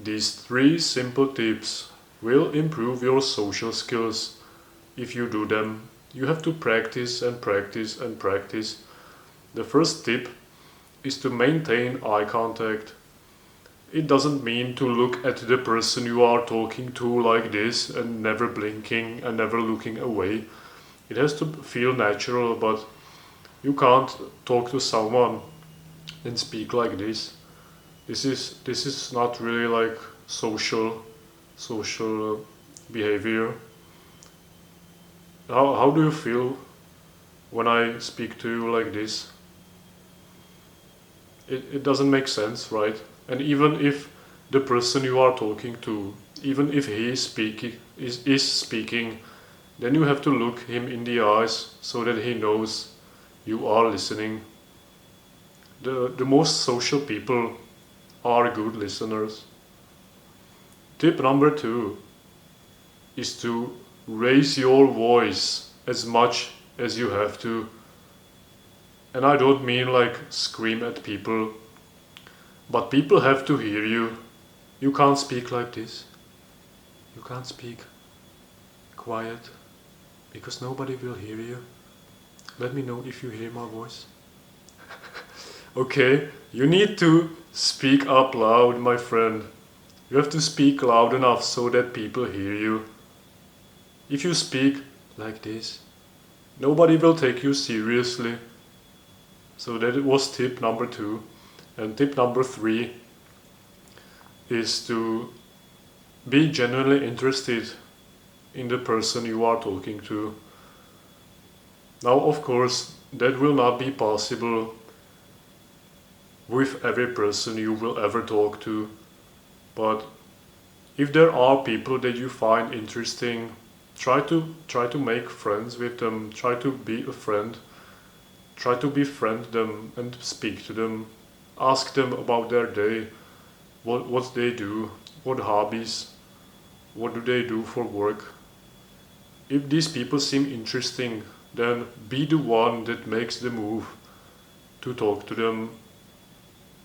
These 3 simple tips will improve your social skills. If you do them, you have to practice and practice and practice. The first tip is to maintain eye contact. It doesn't mean to look at the person you are talking to like this and never blinking and never looking away. It has to feel natural, but you can't talk to someone and speak like this. This is not really like social behavior. How do you feel when I speak to you like this? It doesn't make sense, right? And even if the person you are talking to, even if he is speaking, then you have to look him in the eyes so that he knows you are listening. The most social people are good listeners. Tip number 2 is to raise your voice as much as you have to. And I don't mean like scream at people, but people have to hear you. You can't speak like this. You can't speak quiet because nobody will hear you. Let me know if you hear my voice. Okay, you need to speak up loud, my friend. You have to speak loud enough so that people hear you. If you speak like this, nobody will take you seriously. So that was tip number 2. And tip number 3 is to be genuinely interested in the person you are talking to. Now, of course, that will not be possible with every person you will ever talk to. But if there are people that you find interesting, try to make friends with them. Try to be a friend. Try to befriend them and speak to them. Ask them about their day, what they do, what hobbies, what do they do for work. If these people seem interesting, then be the one that makes the move to talk to them.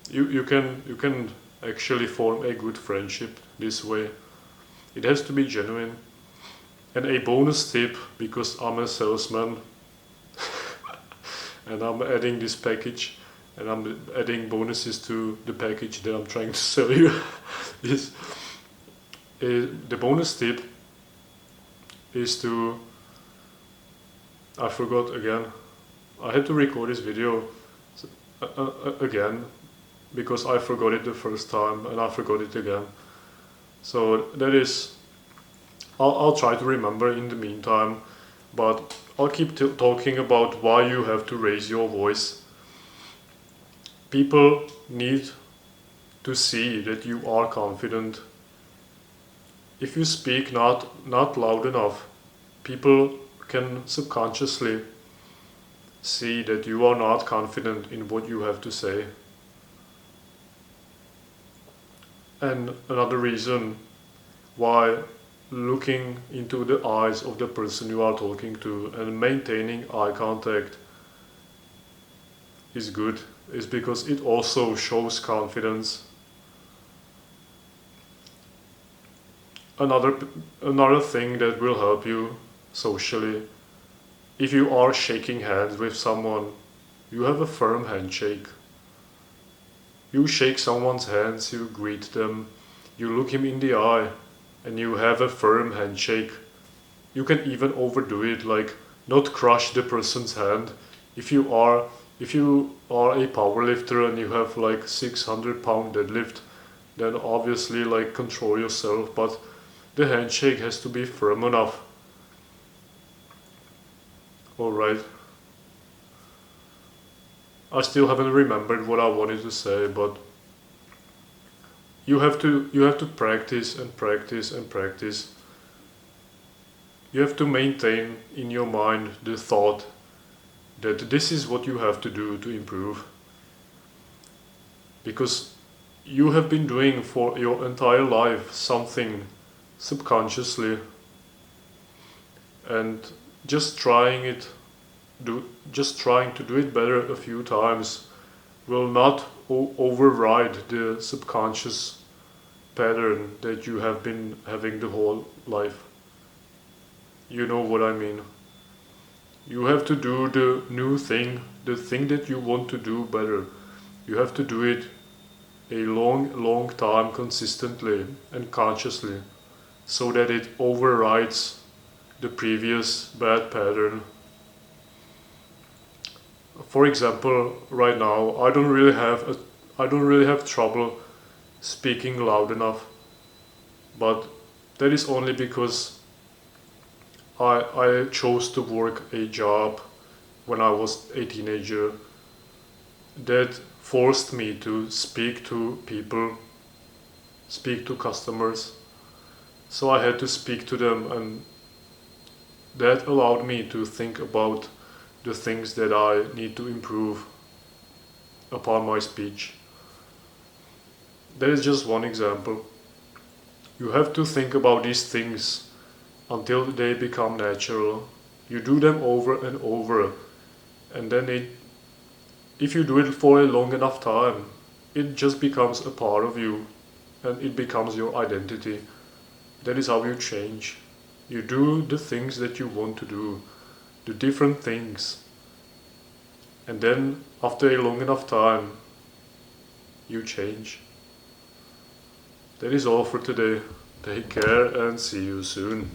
You can actually form a good friendship this way. It has to be genuine. And a bonus tip, because I'm a salesman and I'm adding this package and I'm adding bonuses to the package that I'm trying to sell you, is the bonus tip is to, I forgot again, I had to record this video again because I forgot it the first time and I forgot it again. So that is, I'll try to remember in the meantime, but I'll keep talking about why you have to raise your voice. People need to see that you are confident. If you speak not loud enough, people can subconsciously see that you are not confident in what you have to say. And another reason why looking into the eyes of the person you are talking to and maintaining eye contact is good is because it also shows confidence. Another thing that will help you socially, if you are shaking hands with someone, you have a firm handshake. You shake someone's hands, you greet them, you look him in the eye, and you have a firm handshake. You can even overdo it, like not crush the person's hand. If you are a powerlifter and you have like 600-pound deadlift, then obviously like control yourself, but the handshake has to be firm enough. Alright. I still haven't remembered what I wanted to say, but you have to practice and practice and practice. You have to maintain in your mind the thought that this is what you have to do to improve. Because you have been doing for your entire life something subconsciously, and just trying to do it better a few times will not override the subconscious pattern that you have been having the whole life. You know what I mean. You have to do the new thing, the thing that you want to do better. You have to do it a long time consistently and consciously so that it overrides the previous bad pattern. For example, right now I don't really have trouble speaking loud enough, but that is only because I chose to work a job when I was a teenager that forced me to speak to people, speak to customers. So I had to speak to them, and that allowed me to think about the things that I need to improve upon my speech. That is just one example. You have to think about these things until they become natural. You do them over and over, and then if you do it for a long enough time, it just becomes a part of you and it becomes your identity. That is how you change. You do the things that you want to do, the different things, and then after a long enough time, you change. That is all for today. Take care and see you soon.